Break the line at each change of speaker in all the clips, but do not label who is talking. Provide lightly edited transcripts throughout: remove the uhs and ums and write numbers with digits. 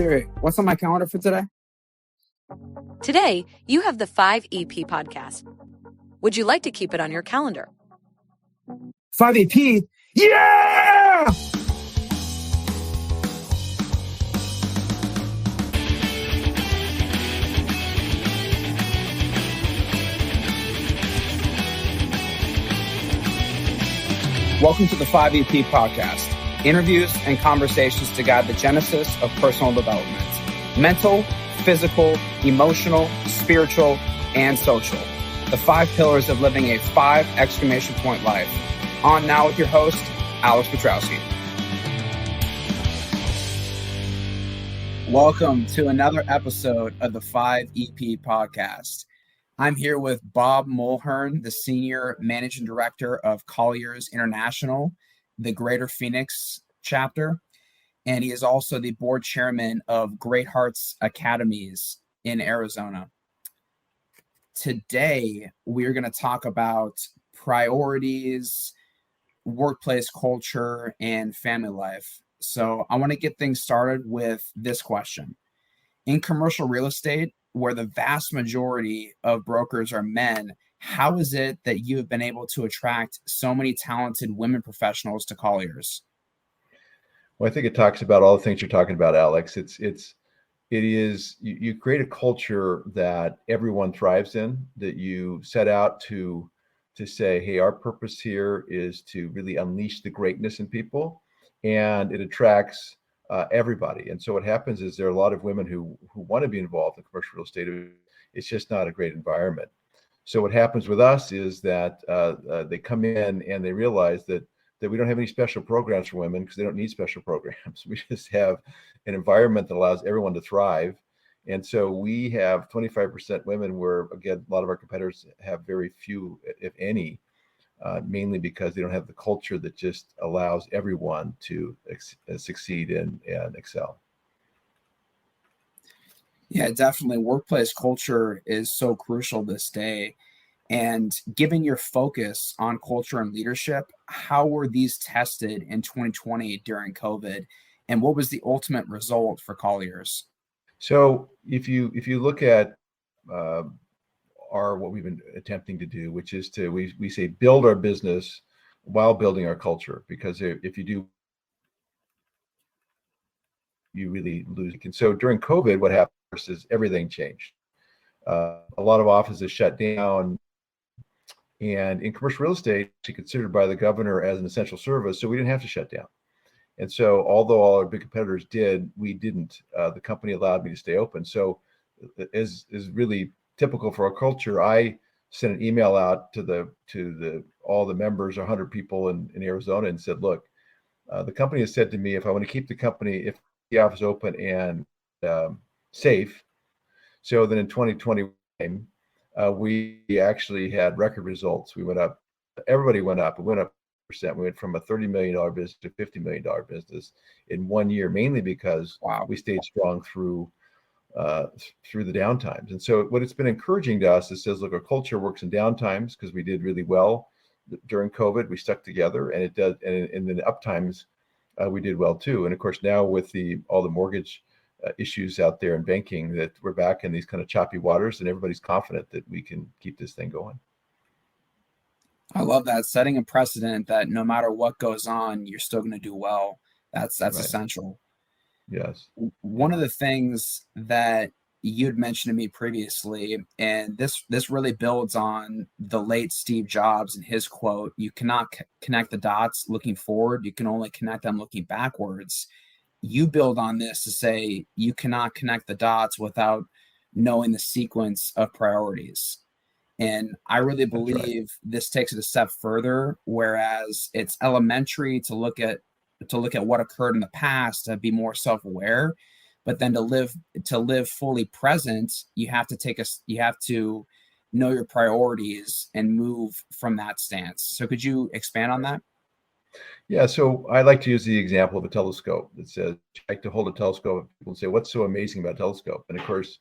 Siri, what's on my calendar for today?
Today, you have the 5EP podcast. Would you like to keep it on your calendar?
5EP? Yeah! Welcome to the 5EP podcast. Interviews and conversations to guide the genesis of personal development. Mental, physical, emotional, spiritual, and social. The 5 pillars of living a 5 exclamation point life. On now with your host, Alex Petrowski. Welcome to another episode of the 5EP podcast. I'm here with Bob Mulhern, the Senior Managing Director of Colliers International, the Greater Phoenix chapter, and he is also the board chairman of Great Hearts Academies in Arizona. Today, we're going to talk about priorities, workplace culture, and family life. So I want to get things started with this question. In commercial real estate, where the vast majority of brokers are men, how is it that you have been able to attract so many talented women professionals to Colliers?
Well, I think it talks about all the things you're talking about, Alex. It is you create a culture that everyone thrives in, that you set out to say, hey, our purpose here is to really unleash the greatness in people, and it attracts everybody. And so what happens is there are a lot of women who want to be involved in commercial real estate. It's just not a great environment. So what happens with us is that they come in and they realize that we don't have any special programs for women because they don't need special programs. We just have an environment that allows everyone to thrive. And so we have 25% women where, again, a lot of our competitors have very few, if any, mainly because they don't have the culture that just allows everyone to succeed and excel.
Yeah, definitely. Workplace culture is so crucial this day. And given your focus on culture and leadership, how were these tested in 2020 during COVID? And what was the ultimate result for Colliers?
So if you look at what we've been attempting to do, which is we say build our business while building our culture, because if you do, you really lose. And so during COVID, what happened is everything changed. A lot of offices shut down. And in commercial real estate, it's considered by the governor as an essential service, so we didn't have to shut down. And so although all our big competitors did, we didn't. The company allowed me to stay open. So as is really typical for our culture, I sent an email out to all the members, 100 people in Arizona, and said, look, the company has said to me, if I want to keep the office open and safe, so then in 2020, we actually had record results. We went up. Everybody went up. We went up %. We went from a $30 million business to $50 million business in 1 year, mainly because we stayed strong through the downtimes. And so what it's been encouraging to us is says, look, our culture works in downtimes because we did really well during COVID. We stuck together, and it does. And in the uptimes, we did well too. And of course, now with all the mortgage issues out there in banking, that we're back in these kind of choppy waters, and everybody's confident that we can keep this thing going.
I love that, setting a precedent that no matter what goes on, you're still going to do well. That's right. Essential.
Yes.
One of the things that you'd mentioned to me previously, and this really builds on the late Steve Jobs and his quote, you cannot connect the dots looking forward, you can only connect them looking backwards. You build on this to say you cannot connect the dots without knowing the sequence of priorities. And I really believe this takes it a step further, whereas it's elementary to look at what occurred in the past, to be more self-aware, but then to live fully present, you have to know your priorities and move from that stance. So could you expand on that?
Yeah, so I like to use the example of a telescope that says, I like to hold a telescope, people say, what's so amazing about a telescope? And of course,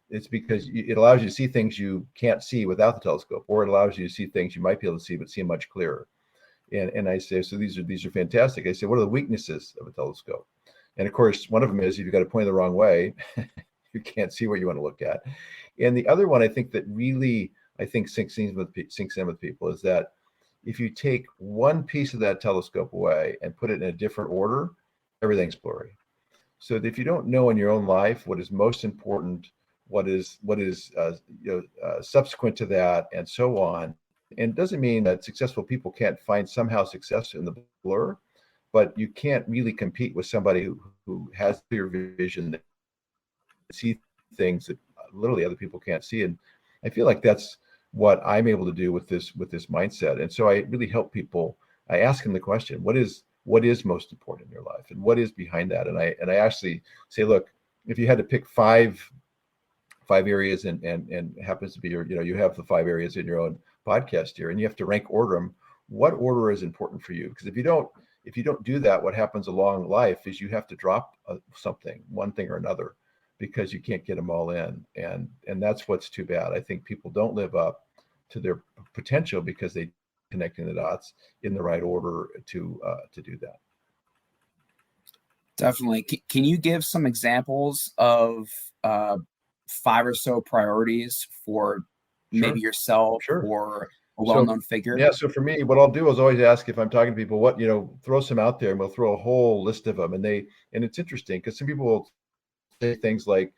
it's because it allows you to see things you can't see without the telescope, or it allows you to see things you might be able to see, but see much clearer. And I say, so these are fantastic. I say, what are the weaknesses of a telescope? And of course, one of them is if you've got to point the wrong way, you can't see what you want to look at. And the other one I think that really sinks in with people is that if you take one piece of that telescope away and put it in a different order, everything's blurry. So if you don't know in your own life what is most important, what is subsequent to that, and so on, and it doesn't mean that successful people can't find somehow success in the blur, but you can't really compete with somebody who has clear vision, that see things that literally other people can't see. And I feel like that's what I'm able to do with this mindset. And so I really help people. I ask them the question, what is most important in your life, and what is behind that? And I actually say, look, if you had to pick five areas, and happens to be you have the 5 areas in your own podcast here, and you have to rank order them, what order is important for you? Because if you don't do that, what happens along life is you have to drop one thing or another, because you can't get them all in. And that's what's too bad. I think people don't live up to their potential because they connecting the dots in the right order to do that.
Definitely. Can you give some examples of 5 or so priorities for maybe yourself
Sure.
or a well-known figure?
Yeah. So for me, what I'll do is always ask, if I'm talking to people, what, throw some out there, and we'll throw a whole list of them. And it's interesting because some people will say things like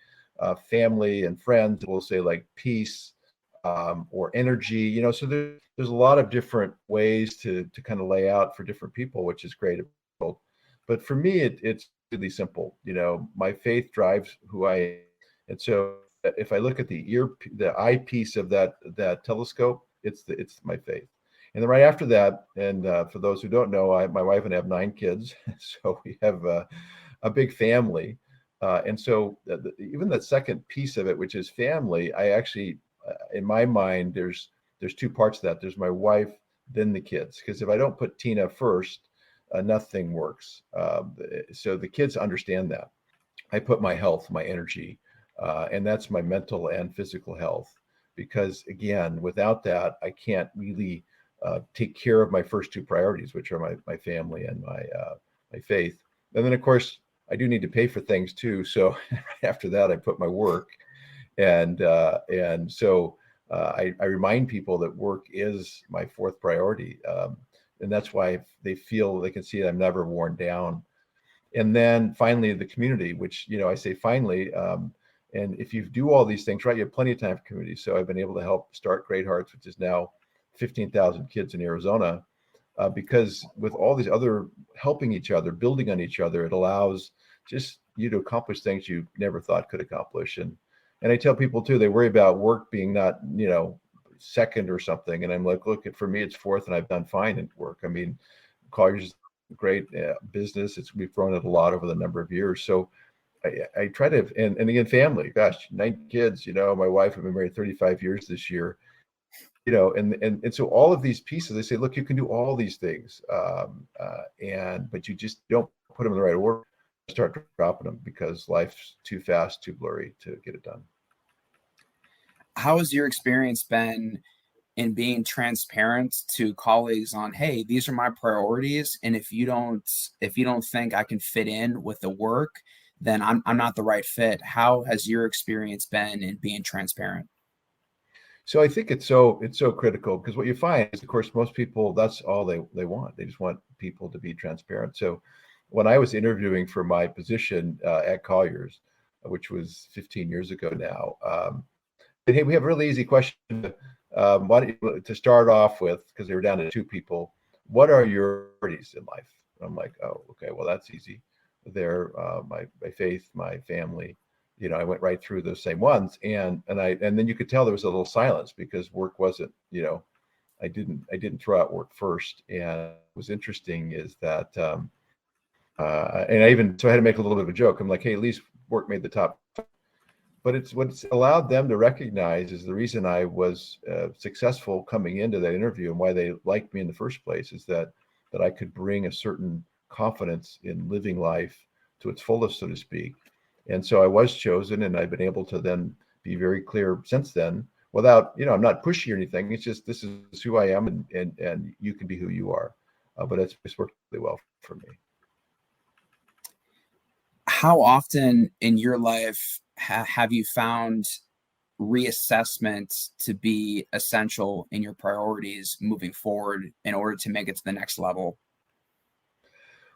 family and friends, will say like peace, or energy, so there's a lot of different ways to kind of lay out for different people, which is great. But for me, it's really simple. My faith drives who I am. And so if I look at the eyepiece of that telescope, it's my faith. And then right after that, and for those who don't know, my wife and I have 9 kids, so we have a big family. And so even that second piece of it, which is family, I actually, in my mind, there's 2 parts of that. There's my wife, then the kids. Because if I don't put Tina first, nothing works. So the kids understand that. I put my health, my energy, and that's my mental and physical health. Because again, without that, I can't really take care of my first 2 priorities, which are my family and my faith. And then, of course, I do need to pay for things too. So after that, I put my work, and so I remind people that work is my 4th priority, and that's why they can see I'm never worn down. And then finally, the community, which I say finally, and if you do all these things right, you have plenty of time for community. So I've been able to help start Great Hearts, which is now 15,000 kids in Arizona. Because with all these other helping each other, building on each other, it allows just you to accomplish things you never thought could accomplish. And I tell people too, they worry about work being not, second or something. And I'm like, look, for me, it's 4th, and I've done fine at work. I mean, Colliers is a great business. We've grown it a lot over the number of years. So I try to, and again, family, gosh, 9 kids, my wife, I've been married 35 years this year. And so all of these pieces, they say, look, you can do all these things, but you just don't put them in the right order. Start dropping them because life's too fast, too blurry to get it done.
How has your experience been in being transparent to colleagues on, hey, these are my priorities, and if you don't think I can fit in with the work, then I'm not the right fit? How has your experience been in being transparent?
So I think it's so critical, because what you find is, of course, most people, that's all they want. They just want people to be transparent. So when I was interviewing for my position at Colliers, which was 15 years ago now, hey, we have a really easy question to start off with, because they were down to 2 people. What are your priorities in life? And I'm like, oh, okay, well, that's easy. They're my faith, my family. I went right through those same ones, and then you could tell there was a little silence, because work wasn't, I didn't throw out work first. And what was interesting is that, and I had to make a little bit of a joke. I'm like, hey, at least work made the top. But it's what's allowed them to recognize is the reason I was successful coming into that interview, and why they liked me in the first place, is that I could bring a certain confidence in living life to its fullest, so to speak. And so I was chosen, and I've been able to then be very clear since then, without, I'm not pushy or anything. It's just, this is who I am, and you can be who you are. But it's worked really well for me.
How often in your life have you found reassessment to be essential in your priorities moving forward in order to make it to the next level?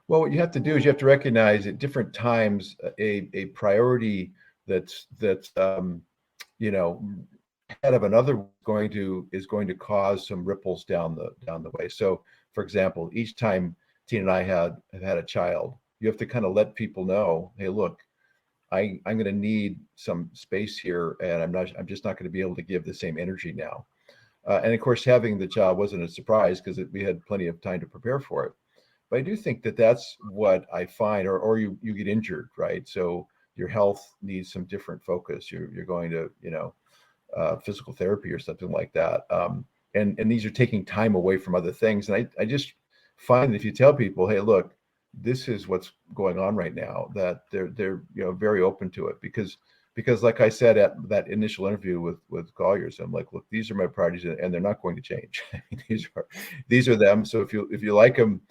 Well, what you have to do is you have to recognize at different times a priority that's you know ahead of another is going to cause some ripples down the way. So, for example, each time Tina and I have had a child, you have to kind of let people know, hey, look, I'm going to need some space here, and I'm just not going to be able to give the same energy now. And of course, having the child wasn't a surprise because we had plenty of time to prepare for it. But I do think that that's what I find, or you get injured, right? So your health needs some different focus. You're going to, physical therapy or something like that. And these are taking time away from other things. And I just find that if you tell people, hey, look, this is what's going on right now, that they're very open to it because like I said at that initial interview with Colliers, I'm like, look, these are my priorities and they're not going to change. these are them. So if you like them,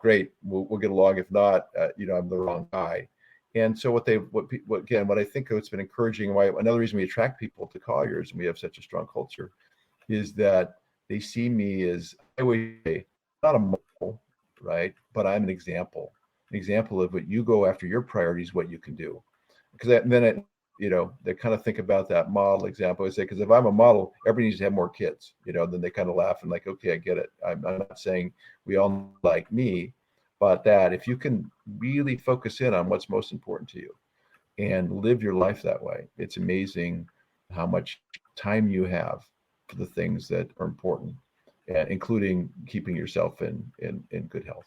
great, we'll get along. If not, I'm the wrong guy. And so what I think what's been encouraging, why another reason we attract people to Colliers and we have such a strong culture, is that they see me as, I always say, not a model, right? But I'm an example of what you go after your priorities, what you can do. Because they kind of think about that model example. I say, because if I'm a model, everybody needs to have more kids, then they kind of laugh and like, okay, I get it. I'm not saying we all like me, but that if you can really focus in on what's most important to you and live your life that way, it's amazing how much time you have for the things that are important, including keeping yourself in good health.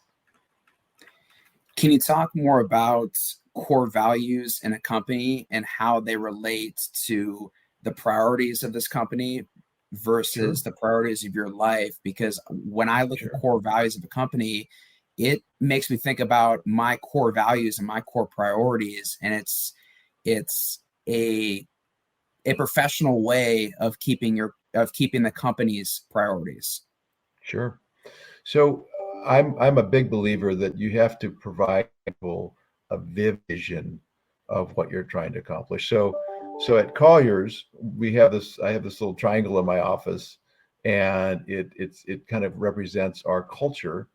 Can you talk more about core values in a company and how they relate to the priorities of this company versus
Sure.
the priorities of your life? Because when I look at core values of a company, it makes me think about my core values and my core priorities, and it's a professional way of keeping the company's priorities.
Sure. So I'm a big believer that you have to provide people a vision of what you're trying to accomplish. So at Colliers, I have this little triangle in my office, and it kind of represents our culture.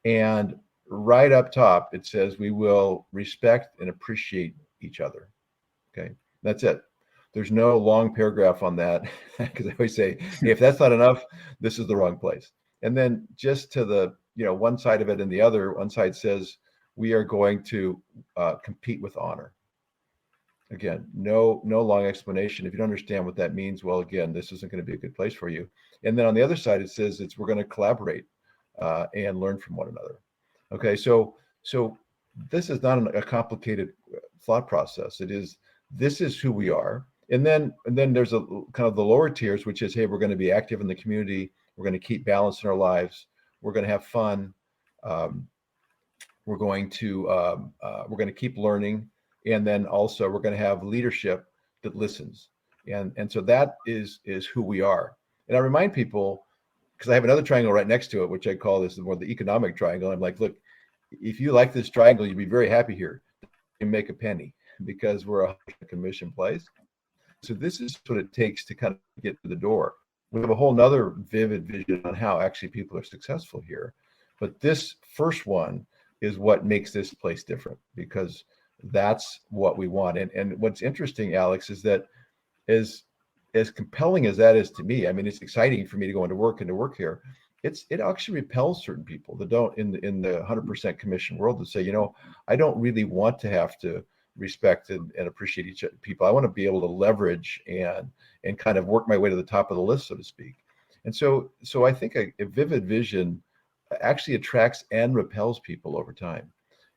And right up top, it says we will respect and appreciate each other. Okay, that's it. There's no long paragraph on that because I always say, hey, if that's not enough, this is the wrong place. And then just to the one side of it and the other, one side says we are going to compete with honor. Again, no long explanation. If you don't understand what that means, well, again, this isn't going to be a good place for you. And then on the other side, it says we're going to collaborate and learn from one another. Okay, so this is not a complicated thought process. This is who we are. And then there's a kind of the lower tiers, which is, hey, we're going to be active in the community. We're going to keep balance in our lives. We're going to have fun. We're going to keep learning, and then also we're going to have leadership that listens. And so that is who we are. And I remind people, because I have another triangle right next to it, which I call this more the economic triangle. I'm like, look, if you like this triangle, you'd be very happy here. You make a penny because we're a commission place. So this is what it takes to kind of get to the door. We have a whole nother vivid vision on how actually people are successful here. But this first one is what makes this place different, because that's what we want. And what's interesting, Alex, is that as compelling as that is to me, I mean, it's exciting for me to go into work and to work here. It actually repels certain people that don't in the 100% commission world, to say, I don't really want to have to respect and appreciate each other, people. I want to be able to leverage and kind of work my way to the top of the list, so to speak. And so I think a vivid vision actually attracts and repels people over time.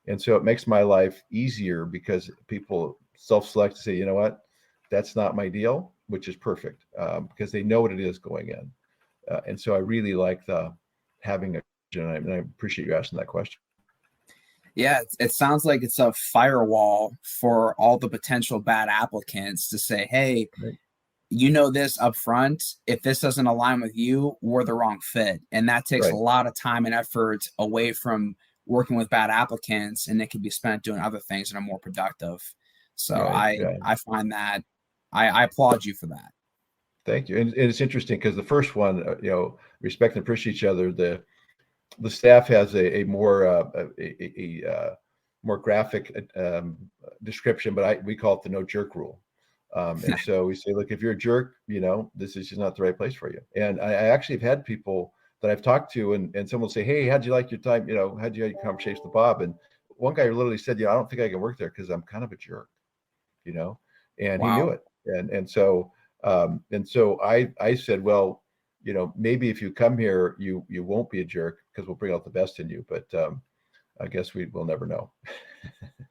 And so it makes my life easier because people self-select to say, you know what, that's not my deal, which is perfect, because they know what it is going in. And so I really like having a vision, and I appreciate you asking that question.
Yeah, it sounds like it's a firewall for all the potential bad applicants to say, hey,
Right.
This up front. If this doesn't align with you, we're the wrong fit. And that takes
Right.
a lot of time and effort away from working with bad applicants, and it could be spent doing other things that are more productive. So
Right.
I
Yeah.
I find that I applaud you for that.
Thank you. And it's interesting because the first one, respect and appreciate each other. The staff has a more more graphic description, but we call it the no jerk rule. And so we say, look, if you're a jerk, this is just not the right place for you. And I actually have had people that I've talked to, and someone will say, hey, how'd you like your time? How'd you like your conversation with Bob? And one guy literally said, I don't think I can work there because I'm kind of a jerk, and he knew
Wow.
it. And so I said, well, maybe if you come here, you won't be a jerk because we'll bring out the best in you. But I guess we'll never know.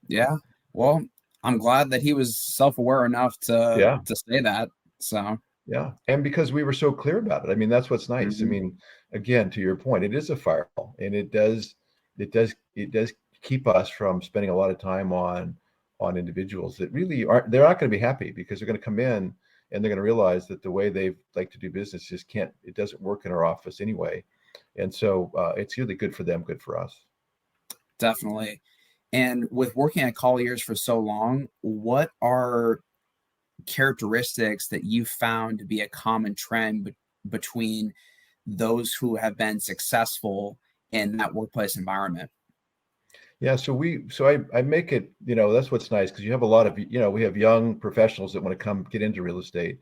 Yeah. Well, I'm glad that he was self-aware enough to
Yeah.
say that. So,
Yeah. And because we were so clear about it. I mean, that's what's nice. I
mhm.
mean, again, to your point, it is a firewall, and it does keep us from spending a lot of time on individuals that really aren't, they're not going to be happy because they're going to come in and they're going to realize that the way they like to do business just can't, it doesn't work in our office anyway. And so it's really good for them, good for us.
Definitely. And with working at Colliers for so long, what are characteristics that you found to be a common trend between those who have been successful in that workplace environment?
Yeah, so I make it, that's what's nice because you have a lot of, we have young professionals that want to come get into real estate,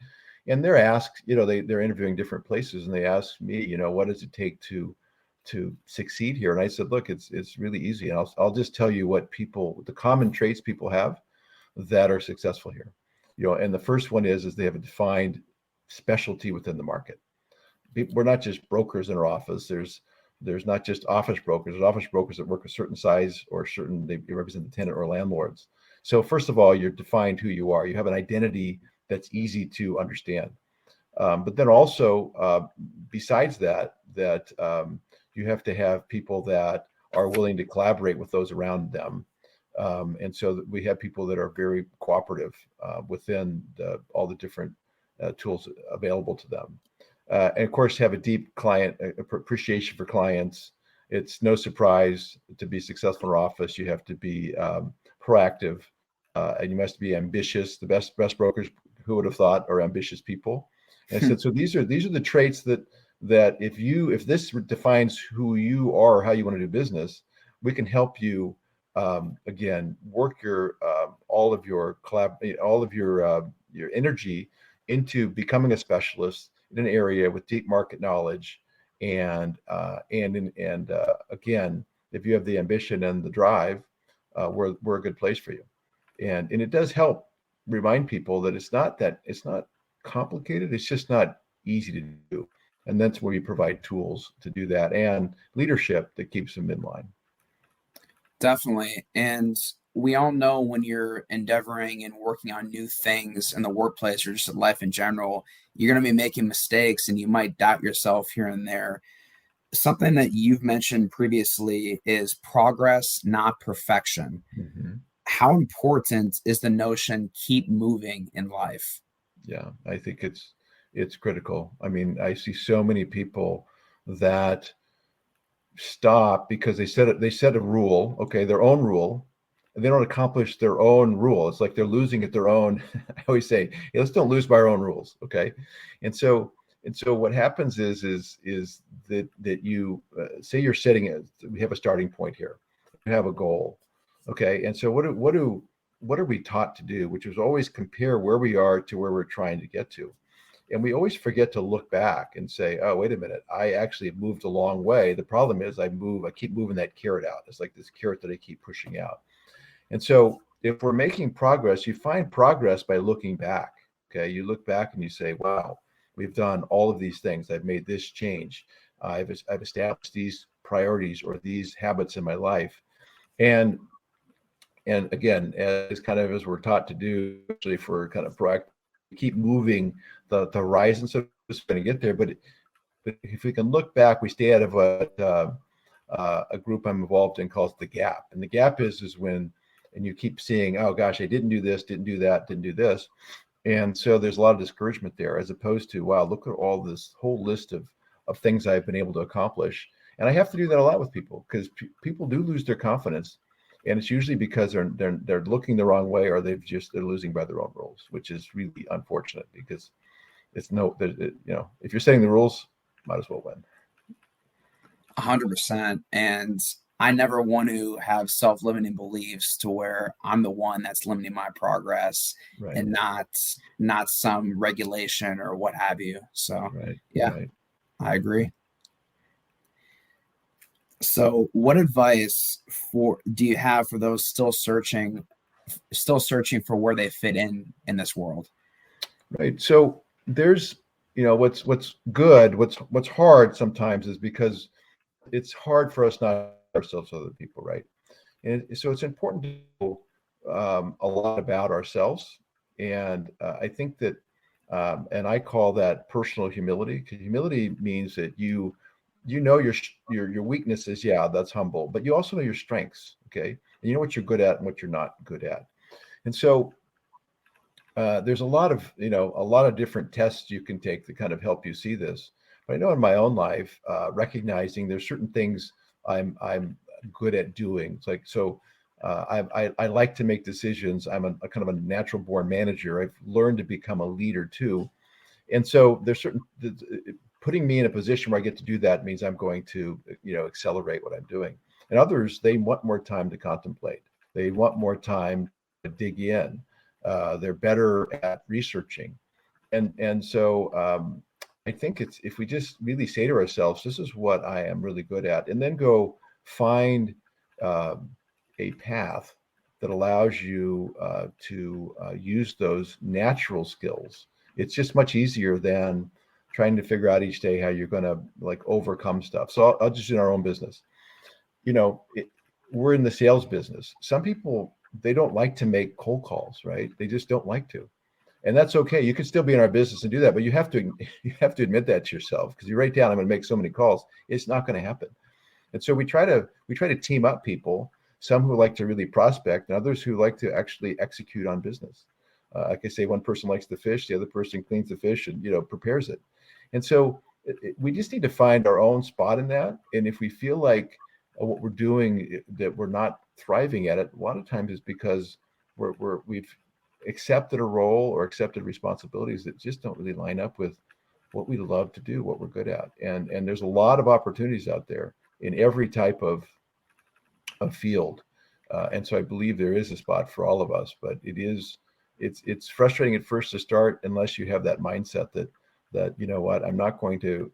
and they're asked, they're interviewing different places, and they ask me, what does it take to succeed here? And I said, look, it's really easy. And I'll just tell you the common traits people have that are successful here. And the first one is they have a defined specialty within the market. We're not just brokers in our office. There's not just office brokers. There's office brokers that work a certain size or they represent the tenant or landlords. So first of all, you're defined who you are. You have an identity that's easy to understand. But then also, besides that you have to have people that are willing to collaborate with those around them. And so we have people that are very cooperative within all the different tools available to them. And of course, have a deep client appreciation for clients. It's no surprise to be successful in our office. You have to be proactive, and you must be ambitious. The best brokers, who would have thought, are ambitious people. And I said, so these are the traits that if this defines who you are, how you want to do business, we can help you again work all of your energy into becoming a specialist in an area with deep market knowledge, and again, if you have the ambition and the drive, we're a good place for you. And it does help remind people that it's not complicated. It's just not easy to do. And that's where you provide tools to do that and leadership that keeps them in line.
Definitely. And we all know when you're endeavoring and working on new things in the workplace or just in life in general, you're going to be making mistakes and you might doubt yourself here and there. Something that you've mentioned previously is progress, not perfection.
Mm-hmm.
How important is the notion keep moving in life?
Yeah, I think it's critical. I mean, I see so many people that stop because they set a rule, okay, their own rule, and they don't accomplish their own rule. It's like they're losing at their own. I always say, hey, let's don't lose by our own rules, okay? And so what happens is that you say you're we have a starting point here, you have a goal, okay? And so what are we taught to do, which is always compare where we are to where we're trying to get to. And we always forget to look back and say, oh, wait a minute, I actually moved a long way. The problem is I keep moving that carrot out. It's like this carrot that I keep pushing out. And so if we're making progress, you find progress by looking back. Okay. You look back and you say, wow, we've done all of these things. I've made this change. I've established these priorities or these habits in my life. And again, as we're taught to do, actually for kind of proactive, keep moving the horizon, so it's going to get there. But if we can look back, we stay out of what a group I'm involved in calls the gap. And the gap is when, and you keep seeing, oh gosh, I didn't do this, didn't do that, didn't do this. And so there's a lot of discouragement there, as opposed to, wow, look at all this whole list of things I've been able to accomplish. And I have to do that a lot with people, because people do lose their confidence, and it's usually because they're looking the wrong way, or they're losing by their own rules, which is really unfortunate, because if you're setting the rules, might as well win.
100%. And I never want to have self-limiting beliefs to where I'm the one that's limiting my progress,
Right.
and not some regulation or what have you. So
Right.
yeah,
Right.
I agree. So what advice do you have for those still searching for where they fit in this world?
Right. So there's, what's good, what's hard sometimes is because it's hard for us not to ourselves to other people, right? And so it's important to know a lot about ourselves. And I think that, and I call that personal humility, because humility means that you know your weaknesses. Yeah, that's humble, but you also know your strengths. Okay, and you know what you're good at and what you're not good at. And so there's a lot of different tests you can take that kind of help you see this. But I know in my own life, recognizing there's certain things I'm good at doing. It's like, so I like to make decisions. I'm a kind of a natural born manager. I've learned to become a leader too. And so there's putting me in a position where I get to do that means I'm going to, accelerate what I'm doing. And others, they want more time to contemplate. They want more time to dig in. They're better at researching. And so I think it's, if we just really say to ourselves, this is what I am really good at, and then go find uh, a path that allows you to use those natural skills. It's just much easier than trying to figure out each day how you're going to like overcome stuff. So I'll just, in our own business, we're in the sales business. Some people, they don't like to make cold calls, right? They just don't like to. And that's okay. You can still be in our business and do that, but you have to admit that to yourself, because you write down, I'm going to make so many calls. It's not going to happen. And so we try to team up people, some who like to really prospect and others who like to actually execute on business. Like I say, one person likes the fish, the other person cleans the fish and, prepares it. And so we just need to find our own spot in that. And if we feel like what we're doing, that we're not thriving at it, a lot of times is because we've accepted a role or accepted responsibilities that just don't really line up with what we love to do, what we're good at. And there's a lot of opportunities out there in every type of field. And so I believe there is a spot for all of us, but it's frustrating at first to start, unless you have that mindset that you know what, I'm not going to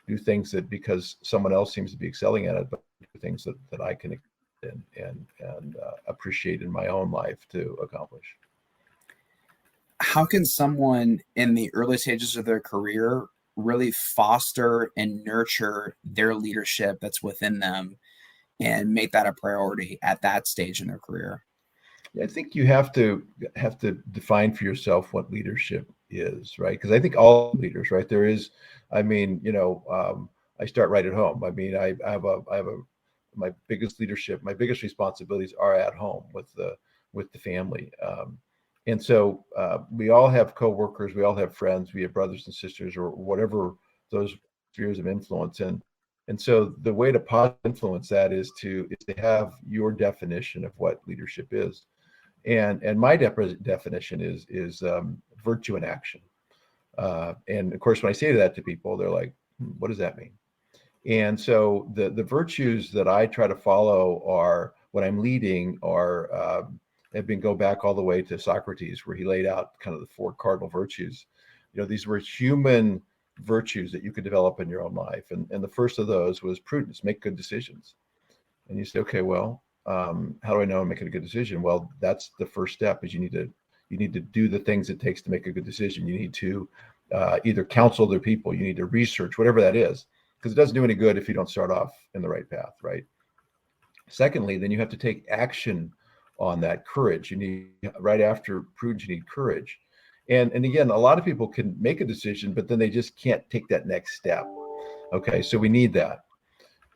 do things that because someone else seems to be excelling at it, but do things that I can and appreciate in my own life to accomplish.
How can someone in the early stages of their career really foster and nurture their leadership that's within them and make that a priority at that stage in their career?
I think you have to define for yourself what leadership is, right? Because I think all leaders, right? There is, I mean, I start right at home. I mean, I have my biggest leadership, my biggest responsibilities are at home with the family. And so we all have coworkers, we all have friends, we have brothers and sisters, or whatever those spheres of influence. And so the way to positively influence that is to have your definition of what leadership is. And my definition is virtue in action. And of course, when I say that to people, they're like, what does that mean? And so the virtues that I try to follow are, when I'm leading, are go back all the way to Socrates, where he laid out kind of the four cardinal virtues. These were human virtues that you could develop in your own life. And the first of those was prudence, make good decisions. And you say, okay, well, how do I know I'm making a good decision? Well, that's the first step, is you need to do the things it takes to make a good decision. You need to either counsel other people, you need to research, whatever that is, because it doesn't do any good if you don't start off in the right path, right? Secondly, then you have to take action on that. Courage. You need, right after prudence, you need courage. And again, a lot of people can make a decision, but then they just can't take that next step. Okay, so we need that.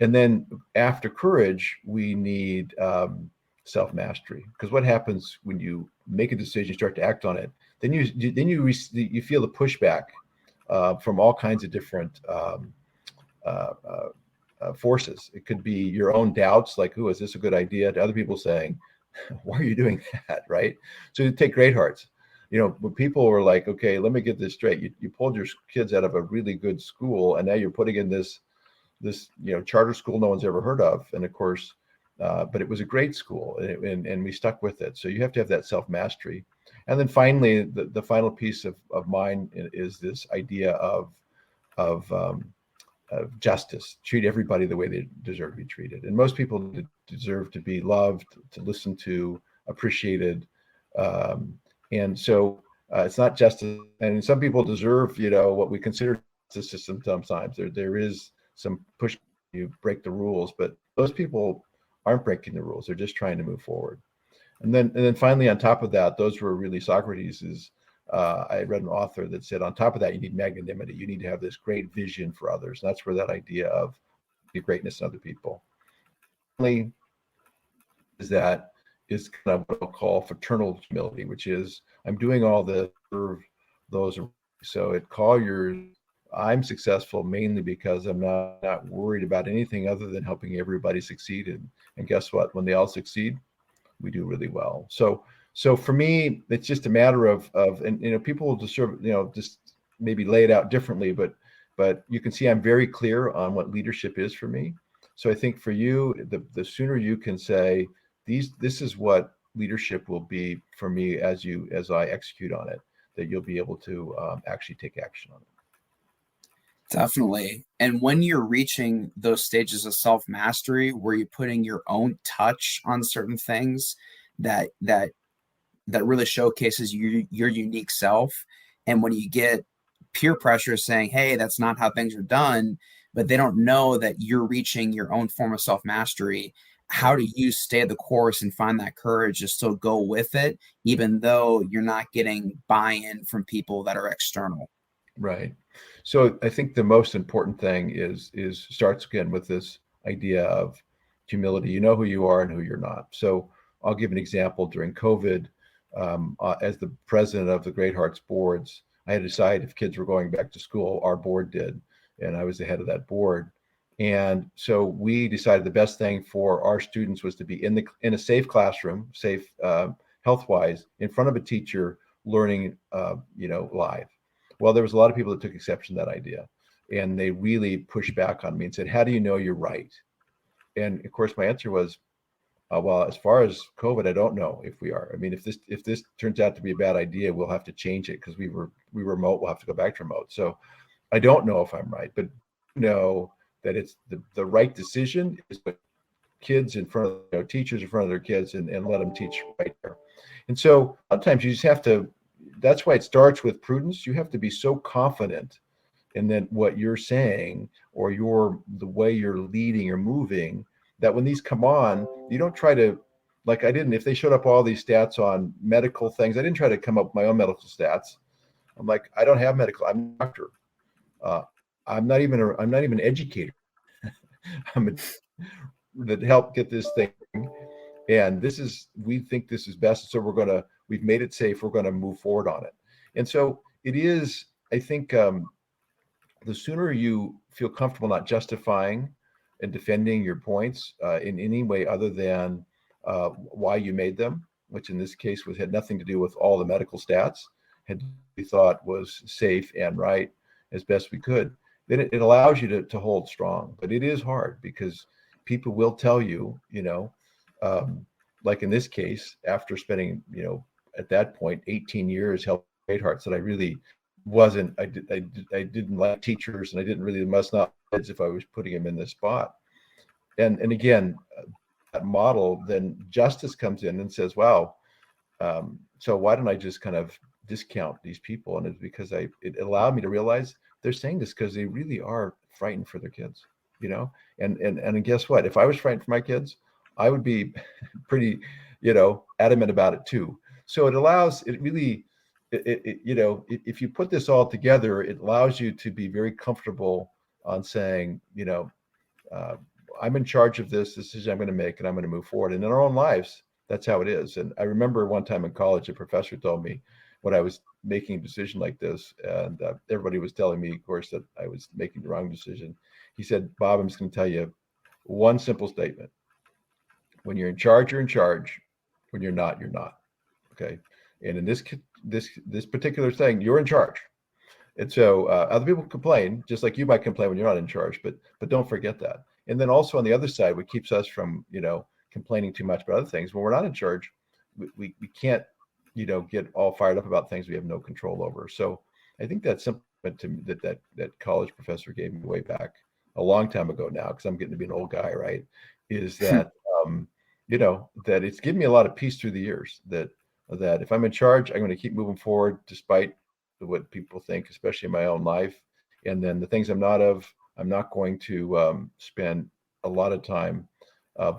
And then after courage, we need self-mastery. Because what happens when you make a decision, you start to act on it, then you feel the pushback from all kinds of different forces. It could be your own doubts, like, "Is this a good idea?" To other people saying, "Why are you doing that?" Right? So you take Great Hearts. When people were like, "Okay, let me get this straight. You pulled your kids out of a really good school, and now you're putting in this charter school no one's ever heard of." And of course, but it was a great school, and we stuck with it. So you have to have that self mastery. And then finally, the final piece of mine is this idea of justice. Treat everybody the way they deserve to be treated. And most people deserve to be loved, to listen to, appreciated. And so it's not justice. And some people deserve, what we consider the system sometimes. There is some push, you break the rules, but those people aren't breaking the rules. They're just trying to move forward. And then finally, on top of that, those were really Socrates's. I read an author that said, on top of that, you need magnanimity. You need to have this great vision for others. And that's where that idea of the greatness in other people finally is kind of what I'll call fraternal humility, which is I'm doing all this for those. So at Colliers, I'm successful mainly because I'm not worried about anything other than helping everybody succeed. And guess what? When they all succeed, we do really well. So for me, it's just a matter of and people will just maybe lay it out differently, but you can see I'm very clear on what leadership is for me. So I think for you, the sooner you can say this is what leadership will be for me as I execute on it, that you'll be able to actually take action on it.
Definitely. And when you're reaching those stages of self-mastery where you're putting your own touch on certain things that really showcases your unique self, and when you get peer pressure saying, "Hey, that's not how things are done," but they don't know that you're reaching your own form of self-mastery, how do you stay the course and find that courage to still go with it, even though you're not getting buy-in from people that are external?
Right. So I think the most important thing is starts again with this idea of humility. You know who you are and who you're not. So I'll give an example. During COVID, as the president of the Great Hearts boards, I had to decide if kids were going back to school. Our board did, and I was the head of that board. And so we decided the best thing for our students was to be in a safe classroom, safe health-wise, in front of a teacher, learning, live. Well, there was a lot of people that took exception to that idea, and they really pushed back on me and said, "How do you know you're right?" And of course, my answer was, "Well, as far as COVID, I don't know if we are. I mean, if this turns out to be a bad idea, we'll have to change it because we were remote. We'll have to go back to remote. So I don't know if I'm right, but know that it's the right decision is put kids in front of teachers in front of their kids and let them teach right there. And so sometimes you just have to. That's why it starts with prudence. You have to be so confident in that what you're saying or the way you're leading or moving, that when these come on, you don't try to, like I didn't, if they showed up all these stats on medical things, I didn't try to come up with my own medical stats. I'm like, I don't have medical, I'm a doctor. I'm not even an educator. I'm that helped get this thing. And we think this is best. So we've made it safe. We're going to move forward on it. And so it is, I think, the sooner you feel comfortable not justifying and defending your points in any way other than why you made them, which in this case had nothing to do with all the medical stats, we thought was safe and right as best we could, then it allows you to hold strong. But it is hard because people will tell you, like in this case, after spending, at that point, 18 years helping Great Hearts, that I really wasn't, I didn't like teachers, and I didn't really must not kids if I was putting them in this spot. And again, that model, then justice comes in and says, wow, so why don't I just kind of discount these people? And it's because it allowed me to realize they're saying this because they really are frightened for their kids, and guess what? If I was frightened for my kids, I would be pretty, adamant about it too. So if you put this all together, it allows you to be very comfortable on saying, I'm in charge of this decision I'm going to make, and I'm going to move forward. And in our own lives, that's how it is. And I remember one time in college, a professor told me when I was making a decision like this, and everybody was telling me, of course, that I was making the wrong decision. He said, Bob, I'm just going to tell you one simple statement. When you're in charge, you're in charge. When you're not, you're not. Okay. And in this particular thing, you're in charge. And so other people complain, just like you might complain when you're not in charge, but don't forget that. And then also on the other side, what keeps us from, complaining too much about other things, when we're not in charge, we can't, get all fired up about things we have no control over. So I think that's something that college professor gave me way back a long time ago now, because I'm getting to be an old guy, right? Is that, that it's given me a lot of peace through the years, that if I'm in charge, I'm going to keep moving forward despite what people think, especially in my own life. And then the things I'm not going to spend a lot of time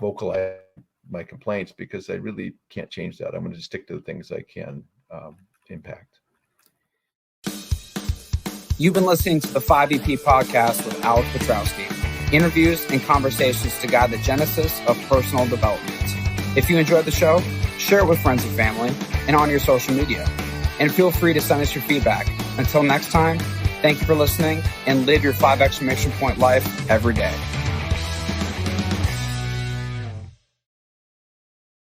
vocalizing my complaints, because I really can't change that. I'm going to stick to the things I can impact.
You've been listening to the 5EP podcast with Alex Petrowski. Interviews and conversations to guide the genesis of personal development. If you enjoyed the show, share it with friends and family and on your social media. And feel free to send us your feedback. Until next time, thank you for listening, and live your 5 exclamation point life every day.